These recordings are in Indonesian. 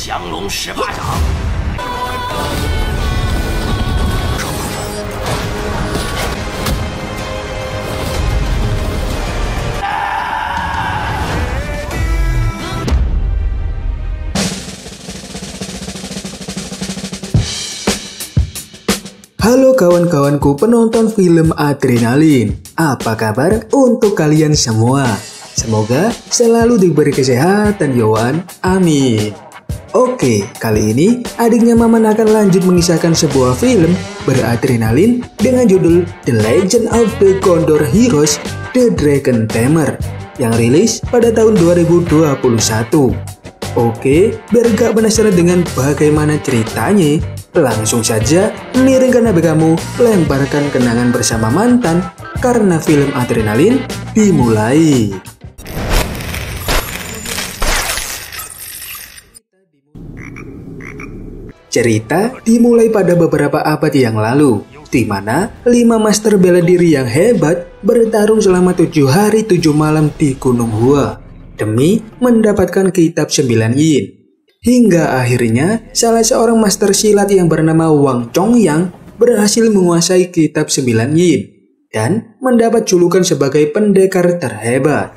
降龙十八掌。 Halo kawan-kawanku penonton film Adrenalin, apa kabar untuk kalian semua? Semoga selalu diberi kesehatan Yowan, amin. Oke, kali ini adiknya Maman akan lanjut mengisahkan sebuah film beradrenalin dengan judul The Legend of the Condor Heroes The Dragon Tamer yang rilis pada tahun 2021. Oke, biar gak penasaran dengan bagaimana ceritanya, langsung saja miringkan HP kamu, lemparkan kenangan bersama mantan, karena film Adrenalin dimulai. Cerita dimulai pada beberapa abad yang lalu, di mana 5 master bela diri yang hebat bertarung selama 7 hari 7 malam di Gunung Hua demi mendapatkan kitab 9 yin. Hingga akhirnya salah seorang master silat yang bernama Wang Chongyang berhasil menguasai kitab 9 yin dan mendapat julukan sebagai pendekar terhebat.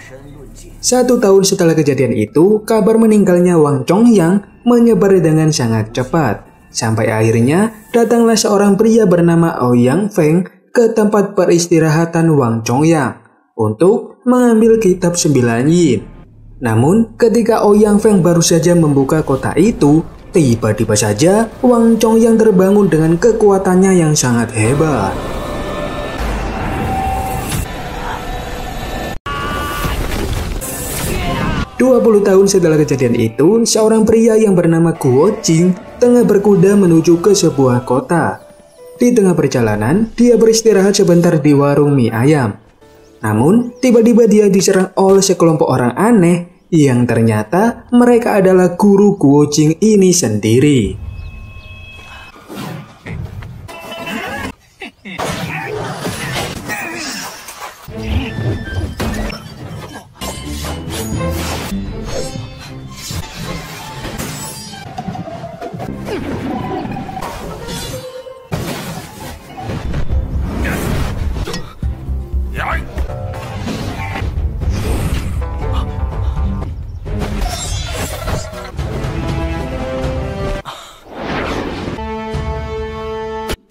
1 tahun setelah kejadian itu, kabar meninggalnya Wang Chongyang menyebar dengan sangat cepat. Sampai akhirnya datanglah seorang pria bernama Ouyang Feng ke tempat peristirahatan Wang Chongyang untuk mengambil kitab 9 yin. Namun, ketika Ouyang Feng baru saja membuka kotak itu, tiba-tiba saja Wang Chongyang terbangun dengan kekuatannya yang sangat hebat. "20 tahun setelah kejadian itu, seorang pria yang bernama Guo Jing tengah berkuda menuju ke sebuah kota. Di tengah perjalanan, dia beristirahat sebentar di warung mie ayam. Namun, tiba-tiba dia diserang oleh sekelompok orang aneh yang ternyata mereka adalah guru Guo Jing ini sendiri.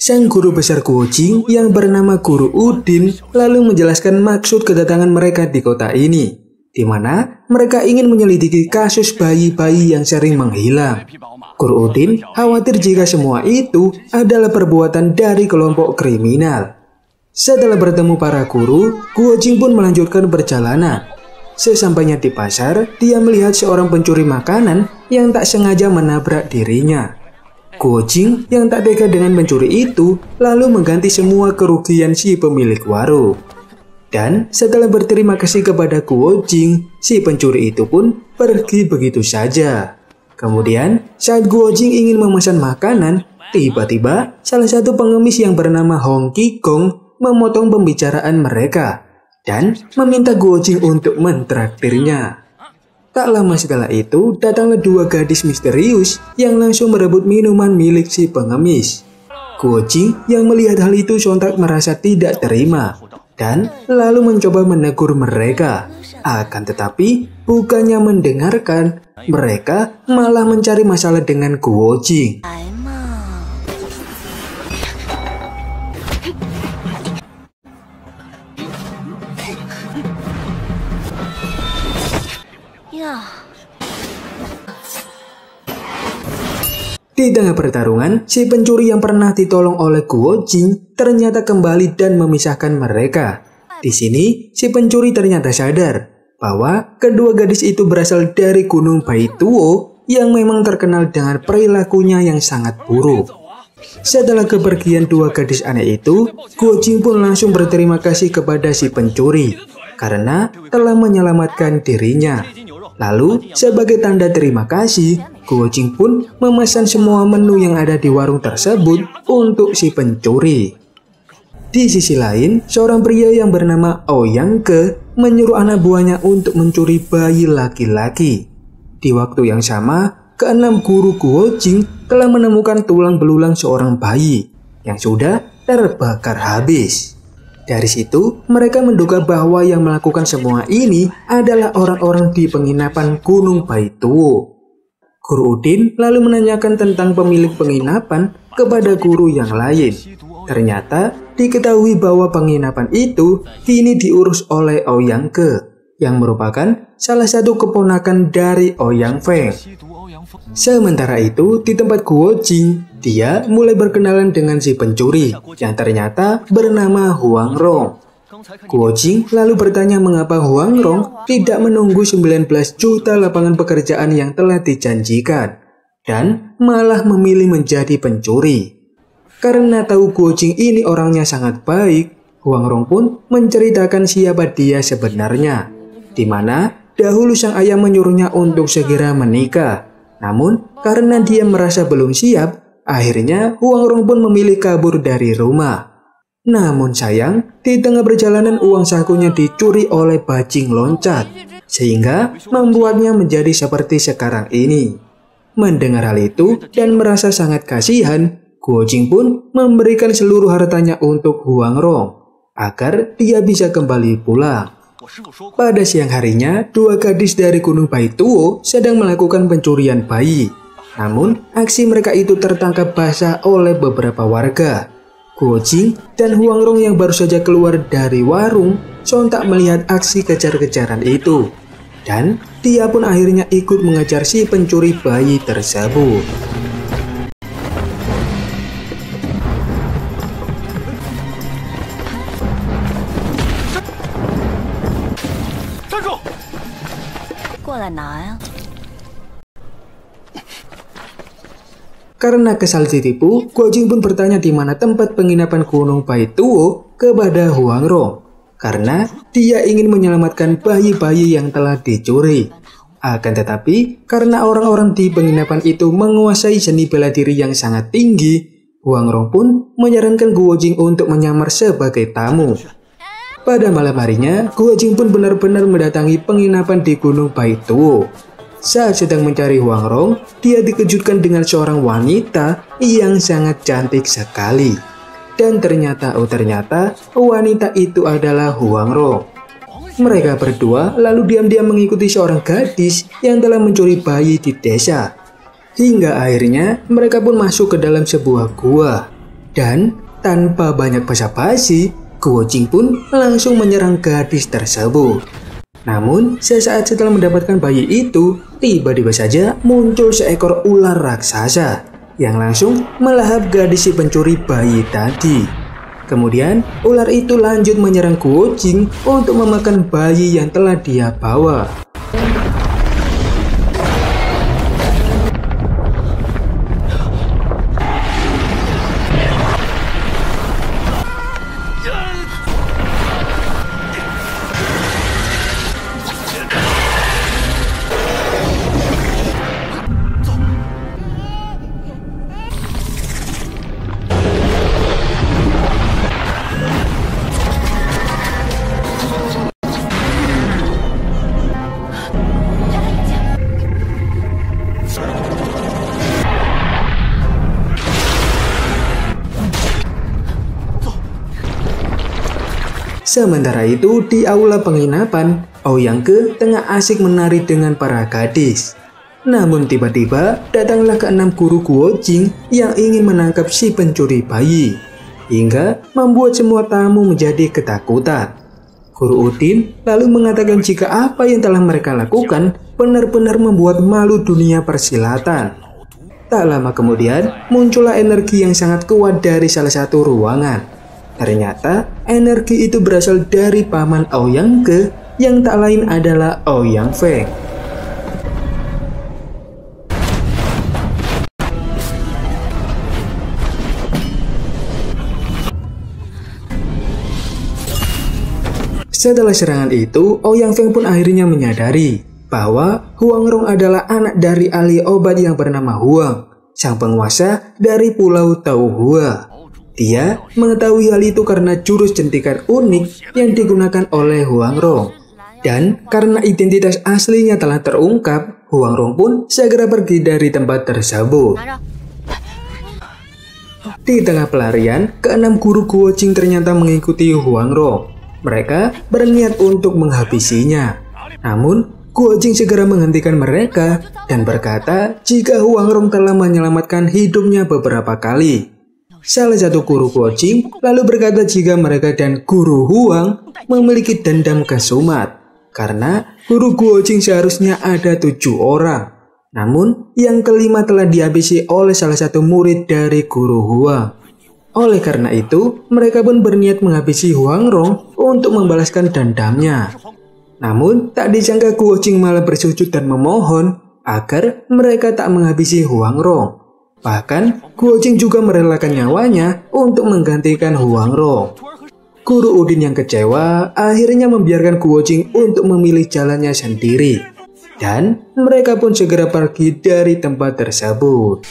Sang guru besar Guo Jing yang bernama Guru Udin lalu menjelaskan maksud kedatangan mereka di kota ini, di mana mereka ingin menyelidiki kasus bayi-bayi yang sering menghilang. Guru Udin khawatir jika semua itu adalah perbuatan dari kelompok kriminal. Setelah bertemu para guru, Guo Jing pun melanjutkan perjalanan. Sesampainya di pasar, dia melihat seorang pencuri makanan yang tak sengaja menabrak dirinya. Guo Jing yang tak tega dengan pencuri itu lalu mengganti semua kerugian si pemilik warung. Dan setelah berterima kasih kepada Guo Jing, si pencuri itu pun pergi begitu saja. Kemudian saat Guo Jing ingin memesan makanan, tiba-tiba salah satu pengemis yang bernama Hong Qigong memotong pembicaraan mereka dan meminta Guo Jing untuk mentraktirnya. Tak lama setelah itu, datanglah 2 gadis misterius yang langsung merebut minuman milik si pengemis. Guo Jing yang melihat hal itu sontak merasa tidak terima dan lalu mencoba menegur mereka. Akan tetapi, bukannya mendengarkan, mereka malah mencari masalah dengan Guo Jing. Di tengah pertarungan, si pencuri yang pernah ditolong oleh Guo Jing ternyata kembali dan memisahkan mereka. Di sini, si pencuri ternyata sadar bahwa kedua gadis itu berasal dari Gunung Baituo yang memang terkenal dengan perilakunya yang sangat buruk. Setelah kepergian 2 gadis aneh itu, Guo Jing pun langsung berterima kasih kepada si pencuri karena telah menyelamatkan dirinya. Lalu, sebagai tanda terima kasih, Guo Jing pun memesan semua menu yang ada di warung tersebut untuk si pencuri. Di sisi lain, seorang pria yang bernama Ouyang Ke menyuruh anak buahnya untuk mencuri bayi laki-laki. Di waktu yang sama, keenam guru Guo Jing telah menemukan tulang belulang seorang bayi yang sudah terbakar habis. Dari situ, mereka menduga bahwa yang melakukan semua ini adalah orang-orang di penginapan Gunung Baituo. Guru Udin lalu menanyakan tentang pemilik penginapan kepada guru yang lain. Ternyata diketahui bahwa penginapan itu kini diurus oleh Ouyang Ke, yang merupakan salah satu keponakan dari Ouyang Feng. Sementara itu, di tempat Guo Jing, dia mulai berkenalan dengan si pencuri yang ternyata bernama Huang Rong. Guo Jing lalu bertanya mengapa Huang Rong tidak menunggu 19 juta lapangan pekerjaan yang telah dijanjikan dan malah memilih menjadi pencuri. Karena tahu Guo Jing ini orangnya sangat baik, Huang Rong pun menceritakan siapa dia sebenarnya, di mana dahulu sang ayah menyuruhnya untuk segera menikah. Namun karena dia merasa belum siap, akhirnya Huang Rong pun memilih kabur dari rumah. Namun sayang, di tengah perjalanan uang sakunya dicuri oleh bajing loncat, sehingga membuatnya menjadi seperti sekarang ini. Mendengar hal itu dan merasa sangat kasihan, Guo Jing pun memberikan seluruh hartanya untuk Huang Rong agar dia bisa kembali pulang. Pada siang harinya, dua gadis dari Gunung Baituo sedang melakukan pencurian bayi. Namun, aksi mereka itu tertangkap basah oleh beberapa warga. Guo Jing dan Huang Rong yang baru saja keluar dari warung sontak melihat aksi kejar-kejaran itu. Dan dia pun akhirnya ikut mengejar si pencuri bayi tersebut. Karena kesal ditipu, Guo Jing pun bertanya di mana tempat penginapan Gunung Baituo kepada Huang Rong, karena dia ingin menyelamatkan bayi-bayi yang telah dicuri. Akan tetapi, karena orang-orang di penginapan itu menguasai seni bela diri yang sangat tinggi, Huang Rong pun menyarankan Guo Jing untuk menyamar sebagai tamu. Pada malam harinya, Guo Jing pun benar-benar mendatangi penginapan di Gunung Baituo. Saat sedang mencari Huang Rong, dia dikejutkan dengan seorang wanita yang sangat cantik sekali. Dan ternyata wanita itu adalah Huang Rong. Mereka berdua lalu diam-diam mengikuti seorang gadis yang telah mencuri bayi di desa. Hingga akhirnya mereka pun masuk ke dalam sebuah gua. Dan tanpa banyak basa-basi, Guo Jing pun langsung menyerang gadis tersebut. Namun, sesaat setelah mendapatkan bayi itu, tiba-tiba saja muncul seekor ular raksasa yang langsung melahap gadis si pencuri bayi tadi. Kemudian, ular itu lanjut menyerang Guo Jing untuk memakan bayi yang telah dia bawa. Sementara itu, di aula penginapan, Ouyang Ke tengah asik menari dengan para gadis. Namun tiba-tiba datanglah keenam guru Guo Jing yang ingin menangkap si pencuri bayi, hingga membuat semua tamu menjadi ketakutan. Guru Udin lalu mengatakan jika apa yang telah mereka lakukan benar-benar membuat malu dunia persilatan. Tak lama kemudian, muncullah energi yang sangat kuat dari salah satu ruangan. Ternyata energi itu berasal dari paman Ouyang Ke yang tak lain adalah Ouyang Feng. Setelah serangan itu, Ouyang Feng pun akhirnya menyadari bahwa Huang Rong adalah anak dari ahli obat yang bernama Huang, sang penguasa dari Pulau Tauhua. Dia mengetahui hal itu karena jurus jentikan unik yang digunakan oleh Huang Rong. Dan karena identitas aslinya telah terungkap, Huang Rong pun segera pergi dari tempat tersebut. Di tengah pelarian, keenam guru Guo Jing ternyata mengikuti Huang Rong. Mereka berniat untuk menghabisinya. Namun, Guo Jing segera menghentikan mereka dan berkata jika Huang Rong telah menyelamatkan hidupnya beberapa kali. Salah satu guru Guo Jing lalu berkata jika mereka dan guru Huang memiliki dendam kesumat. Karena guru Guo Jing seharusnya ada 7 orang. Namun, yang kelima telah dihabisi oleh salah satu murid dari guru Huang. Oleh karena itu, mereka pun berniat menghabisi Huang Rong untuk membalaskan dendamnya. Namun, tak disangka Guo Jing malah bersujud dan memohon agar mereka tak menghabisi Huang Rong. Bahkan, Guo Jing juga merelakan nyawanya untuk menggantikan Huang Rong. Guru Udin yang kecewa akhirnya membiarkan Guo Jing untuk memilih jalannya sendiri. Dan mereka pun segera pergi dari tempat tersebut.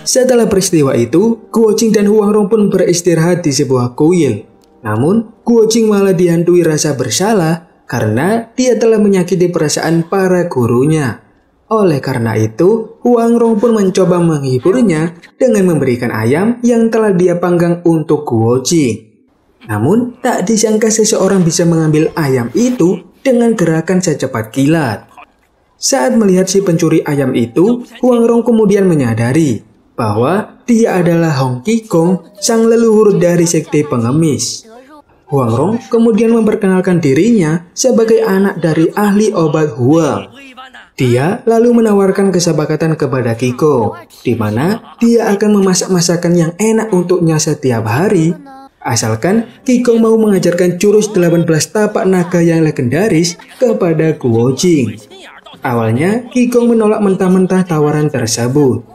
Setelah peristiwa itu, Guo Jing dan Huang Rong pun beristirahat di sebuah kuil. Namun, Guo Jing malah dihantui rasa bersalah karena dia telah menyakiti perasaan para gurunya. Oleh karena itu, Huang Rong pun mencoba menghiburnya dengan memberikan ayam yang telah dia panggang untuk Guo Jing. Namun, tak disangka seseorang bisa mengambil ayam itu dengan gerakan secepat kilat. Saat melihat si pencuri ayam itu, Huang Rong kemudian menyadari bahwa dia adalah Hong Qigong, sang leluhur dari sekte pengemis. Huang Rong kemudian memperkenalkan dirinya sebagai anak dari ahli obat Huang. Dia lalu menawarkan kesepakatan kepada Qigong, di mana dia akan memasak masakan yang enak untuknya setiap hari, asalkan Qigong mau mengajarkan jurus 18 tapak naga yang legendaris kepada Guo Jing. Awalnya, Qigong menolak mentah-mentah tawaran tersebut.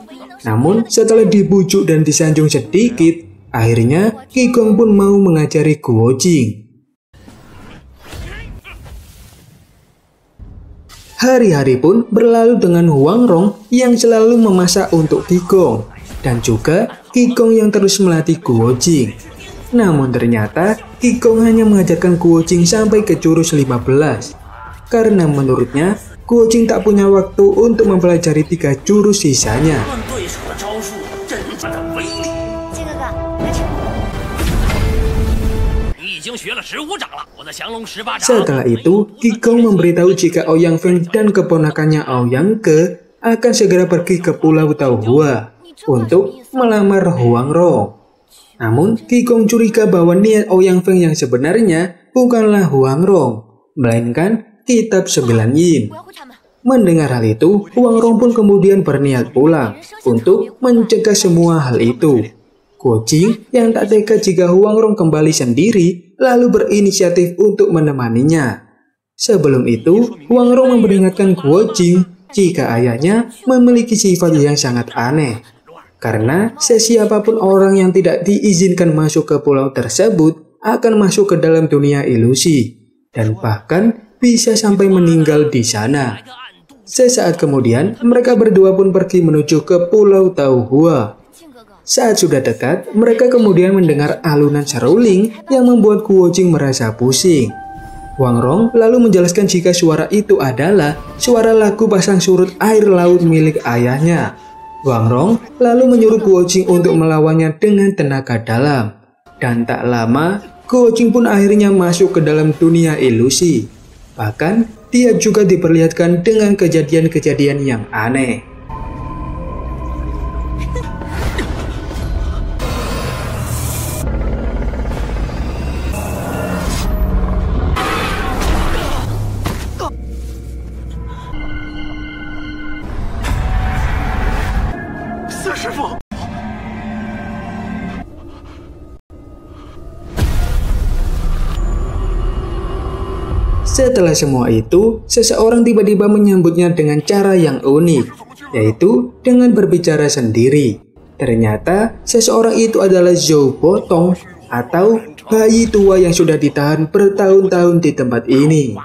Namun, setelah dibujuk dan disanjung sedikit, akhirnya Qigong pun mau mengajari Guo Jing. Hari-hari pun berlalu dengan Huang Rong yang selalu memasak untuk Qigong, dan juga Qigong yang terus melatih Guo Jing. Namun ternyata Qigong hanya mengajarkan Guo Jing sampai ke jurus 15. Karena menurutnya Guo Jing tak punya waktu untuk mempelajari 3 jurus sisanya. Setelah itu, Qigong memberitahu jika Ouyang Feng dan keponakannya Ouyang Ke akan segera pergi ke Pulau Tauhua untuk melamar Huang Rong. Namun, Qigong curiga bahwa niat Ouyang Feng yang sebenarnya bukanlah Huang Rong, melainkan kitab 9 yin. Mendengar hal itu, Huang Rong pun kemudian berniat pulang untuk mencegah semua hal itu. Guo Jing yang tak tega jika Huang Rong kembali sendiri, lalu berinisiatif untuk menemaninya. Sebelum itu, Huang Rong memperingatkan Guo Jing jika ayahnya memiliki sifat yang sangat aneh. Karena sesiapapun orang yang tidak diizinkan masuk ke pulau tersebut akan masuk ke dalam dunia ilusi dan bahkan bisa sampai meninggal di sana. Sesaat kemudian, mereka berdua pun pergi menuju ke Pulau Tauhua. Saat sudah dekat, mereka kemudian mendengar alunan seruling yang membuat Guo Jing merasa pusing. Huang Rong lalu menjelaskan jika suara itu adalah suara lagu pasang surut air laut milik ayahnya. Huang Rong lalu menyuruh Guo Jing untuk melawannya dengan tenaga dalam. Dan tak lama, Guo Jing pun akhirnya masuk ke dalam dunia ilusi. Bahkan, dia juga diperlihatkan dengan kejadian-kejadian yang aneh. Setelah semua itu, seseorang tiba-tiba menyambutnya dengan cara yang unik, yaitu dengan berbicara sendiri. Ternyata, seseorang itu adalah Zhou Botong atau bayi tua yang sudah ditahan bertahun-tahun di tempat ini.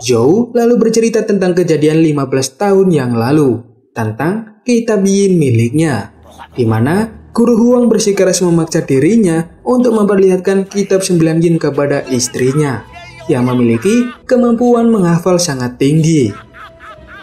Zhou lalu bercerita tentang kejadian 15 tahun yang lalu, tentang kitab yin miliknya, di mana Guru Huang bersikeras memaksa dirinya untuk memperlihatkan kitab 9 yin kepada istrinya yang memiliki kemampuan menghafal sangat tinggi.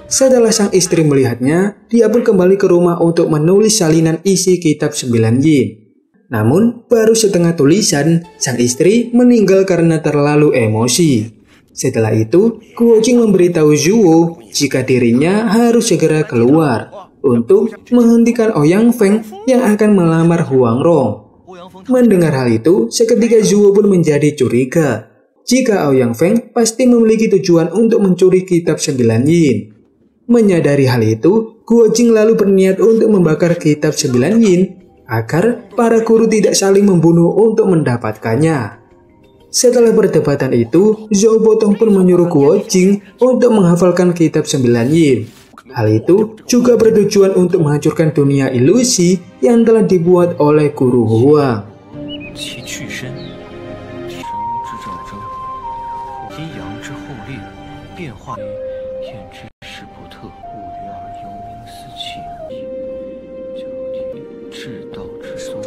Setelah sang istri melihatnya, dia pun kembali ke rumah untuk menulis salinan isi kitab 9 yin. Namun, baru setengah tulisan, sang istri meninggal karena terlalu emosi. Setelah itu, Guo Jing memberitahu Zhuo jika dirinya harus segera keluar untuk menghentikan Ouyang Feng yang akan melamar Huang Rong. Mendengar hal itu, seketika Zhuo pun menjadi curiga jika Ouyang Feng pasti memiliki tujuan untuk mencuri kitab 9 yin. Menyadari hal itu, Guo Jing lalu berniat untuk membakar kitab 9 yin agar para guru tidak saling membunuh untuk mendapatkannya. Setelah perdebatan itu, Zhou Botong pun menyuruh Guo Jing untuk menghafalkan kitab 9 yin. Hal itu juga bertujuan untuk menghancurkan dunia ilusi yang telah dibuat oleh Guru Huang.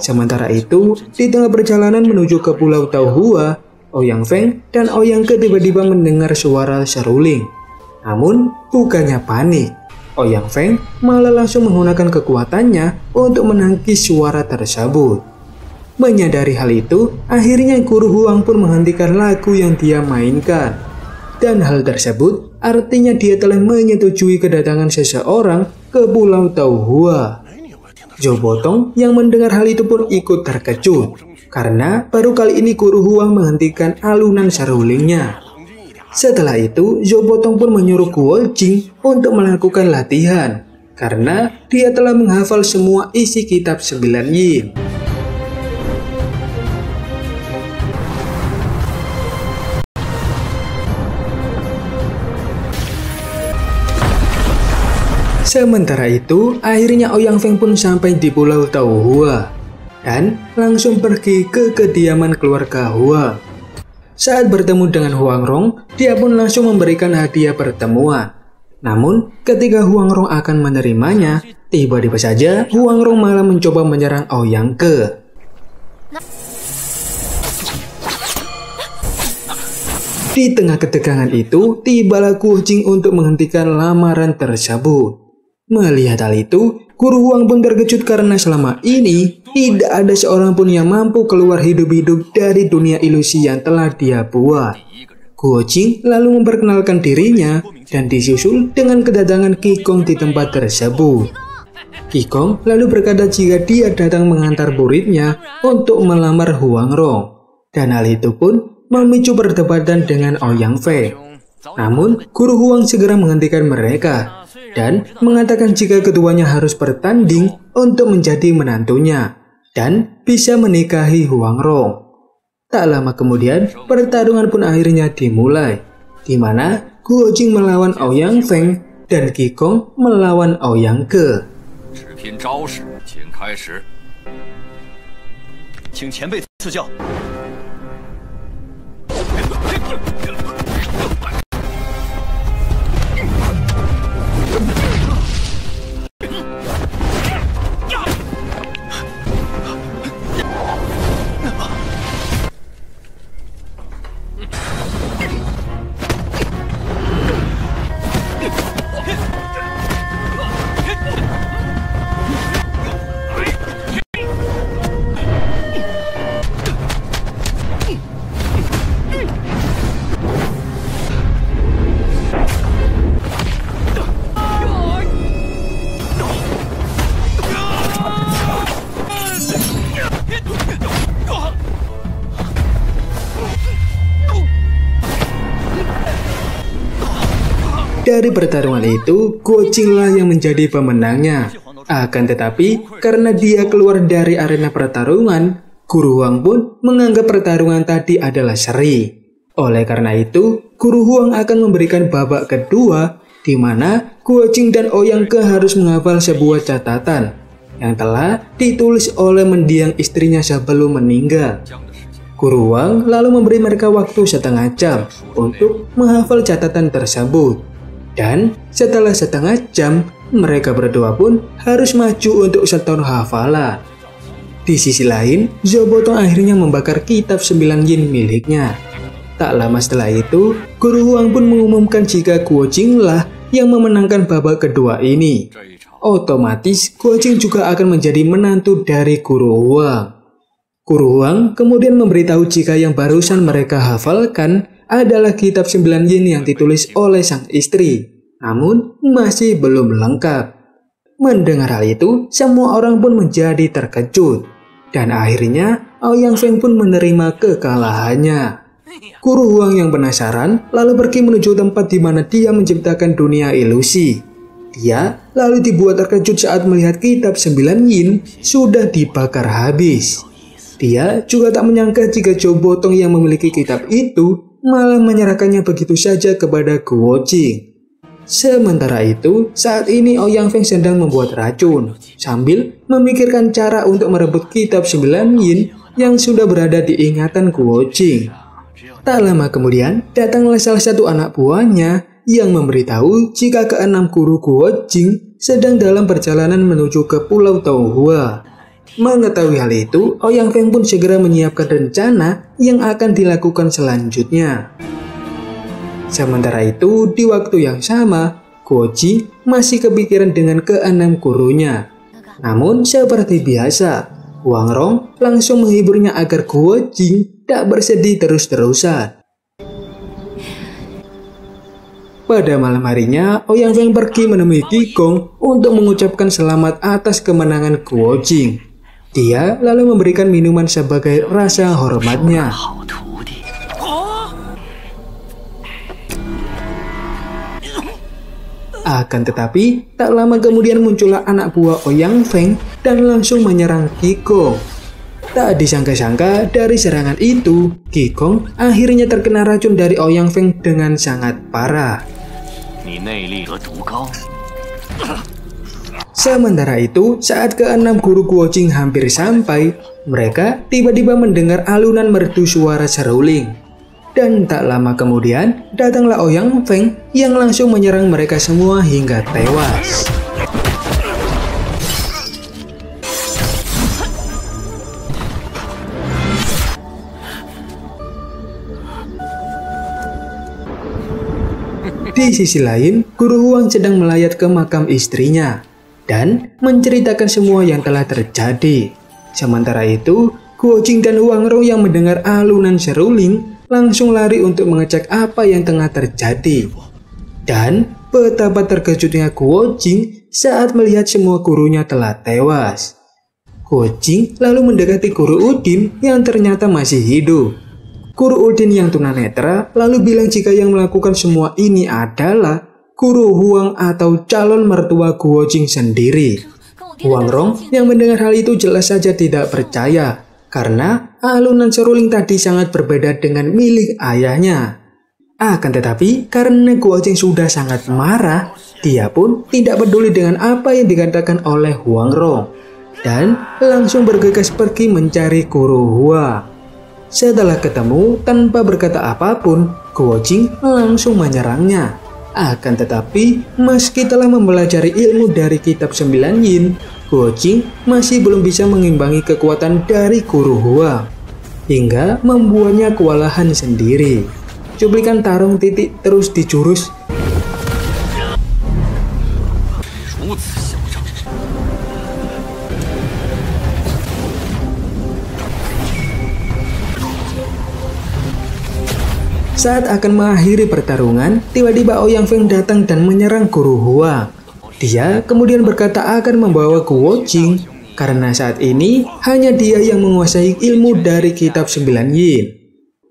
Sementara itu, di tengah perjalanan menuju ke Pulau Tauhua, Ouyang Feng dan Ouyang Ke tiba-tiba mendengar suara seruling. Namun, bukannya panik. Ouyang Feng malah langsung menggunakan kekuatannya untuk menangkis suara tersebut. Menyadari hal itu, akhirnya Guru Huang pun menghentikan lagu yang dia mainkan. Dan hal tersebut artinya dia telah menyetujui kedatangan seseorang ke Pulau Tauhua. Zhou Botong yang mendengar hal itu pun ikut terkejut, karena baru kali ini Guru Huang menghentikan alunan serulingnya. Setelah itu, Zhou Botong pun menyuruh Guo Jing untuk melakukan latihan, karena dia telah menghafal semua isi kitab 9 yin. Sementara itu, akhirnya Ouyang Feng pun sampai di Pulau Tauhua dan langsung pergi ke kediaman keluarga Huang. Saat bertemu dengan Huang Rong, dia pun langsung memberikan hadiah pertemuan. Namun, ketika Huang Rong akan menerimanya, tiba-tiba saja Huang Rong malah mencoba menyerang Ouyang Ke. Di tengah ketegangan itu, tibalah Guo Jing untuk menghentikan lamaran tersebut. Melihat hal itu, Guru Huang pun terkejut karena selama ini tidak ada seorang pun yang mampu keluar hidup-hidup dari dunia ilusi yang telah dia buat. Guo Jing lalu memperkenalkan dirinya dan disusul dengan kedatangan Qigong di tempat tersebut. Qigong lalu berkata jika dia datang mengantar muridnya untuk melamar Huang Rong. Dan hal itu pun memicu perdebatan dengan Ouyang Feng. Namun, Guru Huang segera menghentikan mereka dan mengatakan jika keduanya harus bertanding untuk menjadi menantunya dan bisa menikahi Huang Rong. Tak lama kemudian, pertarungan pun akhirnya dimulai, di mana Guo Jing melawan Ouyang Feng dan Qigong melawan Ouyang Ke. Dari pertarungan itu, Guo Jing lah yang menjadi pemenangnya. Akan tetapi, karena dia keluar dari arena pertarungan, Guru Huang pun menganggap pertarungan tadi adalah seri. Oleh karena itu, Guru Huang akan memberikan babak kedua, di mana Guo Jing dan Ouyang Ke harus menghafal sebuah catatan yang telah ditulis oleh mendiang istrinya sebelum meninggal. Guru Huang lalu memberi mereka waktu setengah jam untuk menghafal catatan tersebut. Dan setelah setengah jam, mereka berdua pun harus maju untuk setor hafalan. Di sisi lain, Zhou Botong akhirnya membakar kitab 9 yin miliknya. Tak lama setelah itu, Guru Huang pun mengumumkan jika Guo Jing lah yang memenangkan babak kedua ini. Otomatis, Guo Jing juga akan menjadi menantu dari Guru Huang. Guru Huang kemudian memberitahu jika yang barusan mereka hafalkan adalah kitab 9 yin yang ditulis oleh sang istri, namun masih belum lengkap. Mendengar hal itu, semua orang pun menjadi terkejut. Dan akhirnya, Ouyang Feng pun menerima kekalahannya. Guru Huang yang penasaran lalu pergi menuju tempat di mana dia menciptakan dunia ilusi. Dia lalu dibuat terkejut saat melihat kitab 9 yin sudah dibakar habis. Dia juga tak menyangka jika Zhou Botong yang memiliki kitab itu malah menyerahkannya begitu saja kepada Guo Jing. Sementara itu, saat ini Ouyang Feng sedang membuat racun sambil memikirkan cara untuk merebut kitab 9 yin yang sudah berada di ingatan Guo Jing. Tak lama kemudian, datanglah salah satu anak buahnya yang memberitahu jika keenam guru Guo Jing sedang dalam perjalanan menuju ke Pulau Touhua. Mengetahui hal itu, Ouyang Feng pun segera menyiapkan rencana yang akan dilakukan selanjutnya. Sementara itu, di waktu yang sama, Guo Jing masih kepikiran dengan keenam gurunya. Namun, seperti biasa, Huang Rong langsung menghiburnya agar Guo Jing tak bersedih terus-terusan. Pada malam harinya, Ouyang Feng pergi menemui Qi Gong untuk mengucapkan selamat atas kemenangan Guo Jing. Dia lalu memberikan minuman sebagai rasa hormatnya. Akan tetapi, tak lama kemudian muncullah anak buah Ouyang Feng dan langsung menyerang Qi Gong. Tak disangka-sangka dari serangan itu, Qi Gong akhirnya terkena racun dari Ouyang Feng dengan sangat parah. Sementara itu, saat keenam guru Guo Jing hampir sampai, mereka tiba-tiba mendengar alunan merdu suara seruling. Dan tak lama kemudian, datanglah Ouyang Feng yang langsung menyerang mereka semua hingga tewas. Di sisi lain, Guru Huang sedang melayat ke makam istrinya dan menceritakan semua yang telah terjadi. Sementara itu, Guo Jing dan Huang Rong yang mendengar alunan seruling langsung lari untuk mengecek apa yang tengah terjadi. Dan betapa terkejutnya Guo Jing saat melihat semua gurunya telah tewas. Guo Jing lalu mendekati Guru Udin yang ternyata masih hidup. Guru Udin yang tunanetra lalu bilang jika yang melakukan semua ini adalah Guru Huang atau calon mertua Guo Jing sendiri. Huang Rong yang mendengar hal itu jelas saja tidak percaya, karena alunan seruling tadi sangat berbeda dengan milik ayahnya. Akan tetapi, karena Guo Jing sudah sangat marah, dia pun tidak peduli dengan apa yang dikatakan oleh Huang Rong, dan langsung bergegas pergi mencari Guru Huang. Setelah ketemu, tanpa berkata apapun, Guo Jing langsung menyerangnya. Akan tetapi, meski telah mempelajari ilmu dari kitab 9 yin, Guo Jing masih belum bisa mengimbangi kekuatan dari Guru Huang, hingga membuatnya kewalahan sendiri. Cuplikan tarung titik terus dijurus. Saat akan mengakhiri pertarungan, tiba-tiba Ouyang Feng datang dan menyerang Guru Huang. Dia kemudian berkata akan membawa Guo Jing, karena saat ini hanya dia yang menguasai ilmu dari kitab 9 yin.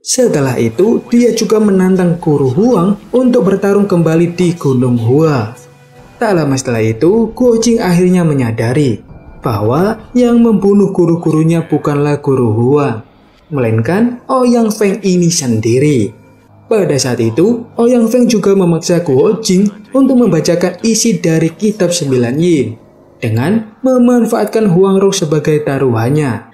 Setelah itu, dia juga menantang Guru Huang untuk bertarung kembali di Gunung Hua. Tak lama setelah itu, Guo Jing akhirnya menyadari bahwa yang membunuh guru-gurunya bukanlah Guru Huang, melainkan Ouyang Feng ini sendiri. Pada saat itu, Ouyang Feng juga memaksa Guo Jing untuk membacakan isi dari kitab 9 yin dengan memanfaatkan Huang Rong sebagai taruhannya.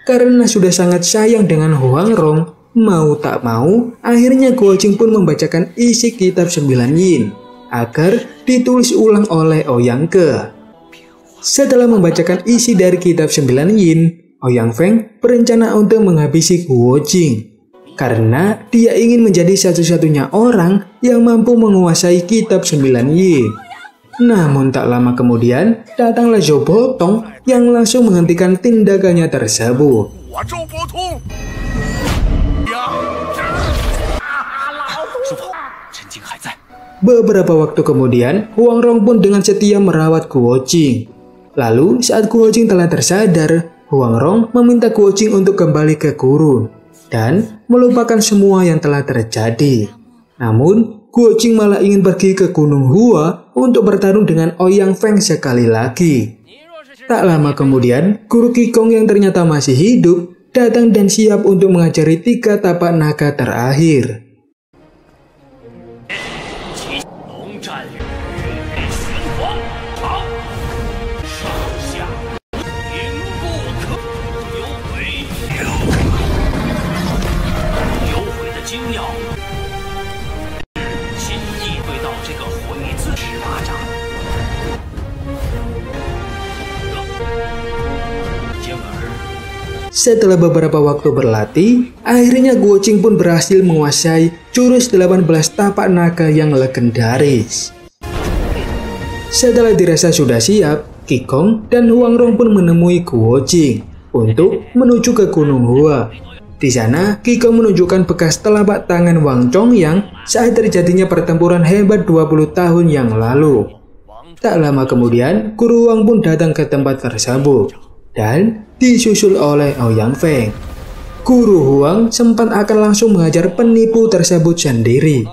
Karena sudah sangat sayang dengan Huang Rong, mau tak mau, akhirnya Guo Jing pun membacakan isi kitab 9 yin agar ditulis ulang oleh Ouyang Ke. Setelah membacakan isi dari kitab 9 yin, Ouyang Feng berencana untuk menghabisi Guo Jing karena dia ingin menjadi satu-satunya orang yang mampu menguasai kitab 9 Yin. Namun tak lama kemudian, datanglah Zhou Botong yang langsung menghentikan tindakannya tersebut. Beberapa waktu kemudian, Huang Rong pun dengan setia merawat Guo Jing. Lalu saat Guo Jing telah tersadar, Huang Rong meminta Guo Jing untuk kembali ke gurun dan melupakan semua yang telah terjadi. Namun, Guo Jing malah ingin pergi ke Gunung Hua untuk bertarung dengan Ouyang Feng sekali lagi. Tak lama kemudian, guru Qigong yang ternyata masih hidup datang dan siap untuk mengajari 3 tapak naga terakhir. Setelah beberapa waktu berlatih, akhirnya Guo Jing pun berhasil menguasai jurus 18 tapak naga yang legendaris. Setelah dirasa sudah siap, Qigong dan Huang Rong pun menemui Guo Jing untuk menuju ke Gunung Hua. Di sana, Qigong menunjukkan bekas telapak tangan Wang Chongyang saat terjadinya pertempuran hebat 20 tahun yang lalu. Tak lama kemudian, Guru Huang pun datang ke tempat tersebut dan disusul oleh Ouyang Feng. Guru Huang sempat akan langsung mengajar penipu tersebut sendiri.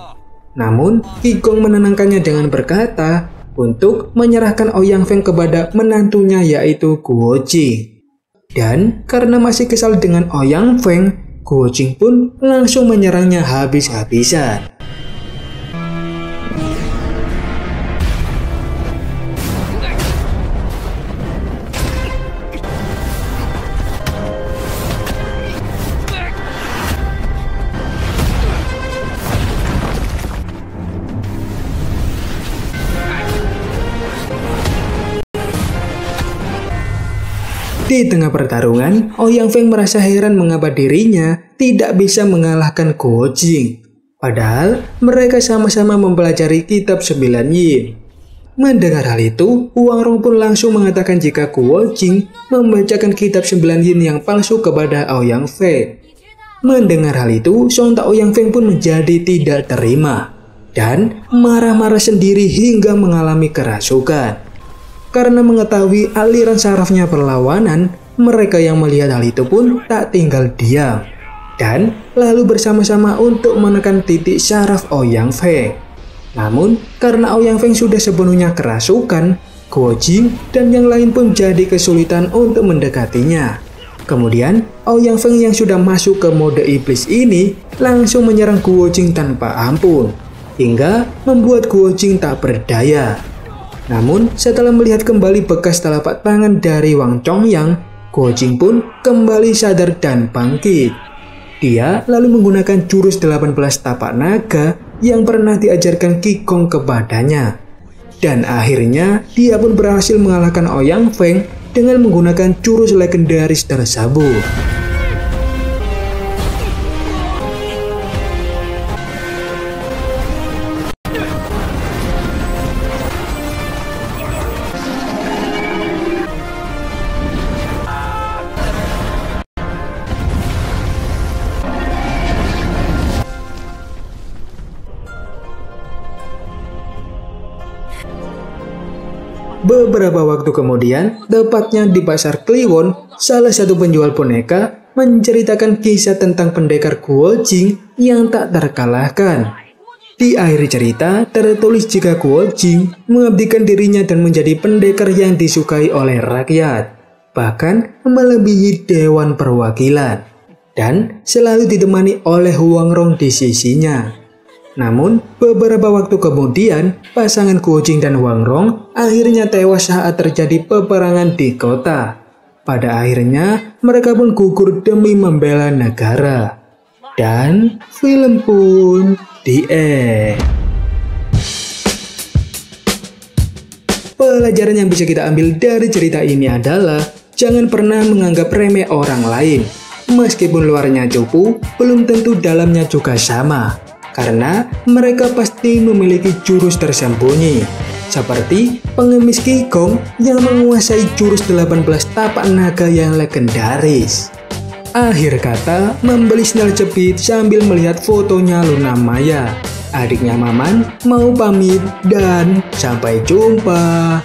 Namun, Qigong menenangkannya dengan berkata untuk menyerahkan Ouyang Feng kepada menantunya yaitu Guo Jing. Dan karena masih kesal dengan Ouyang Feng, Guo Jing pun langsung menyerangnya habis-habisan. Di tengah pertarungan, Ouyang Feng merasa heran mengapa dirinya tidak bisa mengalahkan Guo Jing. Padahal mereka sama-sama mempelajari kitab 9 Yin. Mendengar hal itu, Huang Rong pun langsung mengatakan jika Guo Jing membacakan kitab 9 Yin yang palsu kepada Ouyang Feng. Mendengar hal itu, sontak Ouyang Feng pun menjadi tidak terima dan marah-marah sendiri hingga mengalami kerasukan. Karena mengetahui aliran sarafnya perlawanan, mereka yang melihat hal itu pun tak tinggal diam dan lalu bersama-sama untuk menekan titik saraf Ouyang Feng. Namun, karena Ouyang Feng sudah sepenuhnya kerasukan, Guo Jing dan yang lain pun jadi kesulitan untuk mendekatinya. Kemudian, Ouyang Feng yang sudah masuk ke mode iblis ini langsung menyerang Guo Jing tanpa ampun, hingga membuat Guo Jing tak berdaya. Namun, setelah melihat kembali bekas telapak tangan dari Wang Chongyang, Guo Jing pun kembali sadar dan bangkit. Dia lalu menggunakan jurus 18 tapak naga yang pernah diajarkan Qigong kepadanya. Dan akhirnya, dia pun berhasil mengalahkan Ouyang Feng dengan menggunakan jurus legendaris tersebut. Beberapa waktu kemudian, tepatnya di pasar Kliwon, salah satu penjual boneka menceritakan kisah tentang pendekar Guo Jing yang tak terkalahkan. Di akhir cerita, tertulis jika Guo Jing mengabdikan dirinya dan menjadi pendekar yang disukai oleh rakyat, bahkan melebihi Dewan Perwakilan, dan selalu ditemani oleh Huang Rong di sisinya. Namun, beberapa waktu kemudian, pasangan Guo Jing dan Huang Rong akhirnya tewas saat terjadi peperangan di kota. Pada akhirnya, mereka pun gugur demi membela negara. Dan film pun di end. Pelajaran yang bisa kita ambil dari cerita ini adalah jangan pernah menganggap remeh orang lain. Meskipun luarnya cupu, belum tentu dalamnya juga sama. Karena mereka pasti memiliki jurus tersembunyi. Seperti pengemis Qigong yang menguasai jurus 18 tapak naga yang legendaris. Akhir kata, membeli sendal jepit sambil melihat fotonya Luna Maya. Adiknya Maman mau pamit dan sampai jumpa.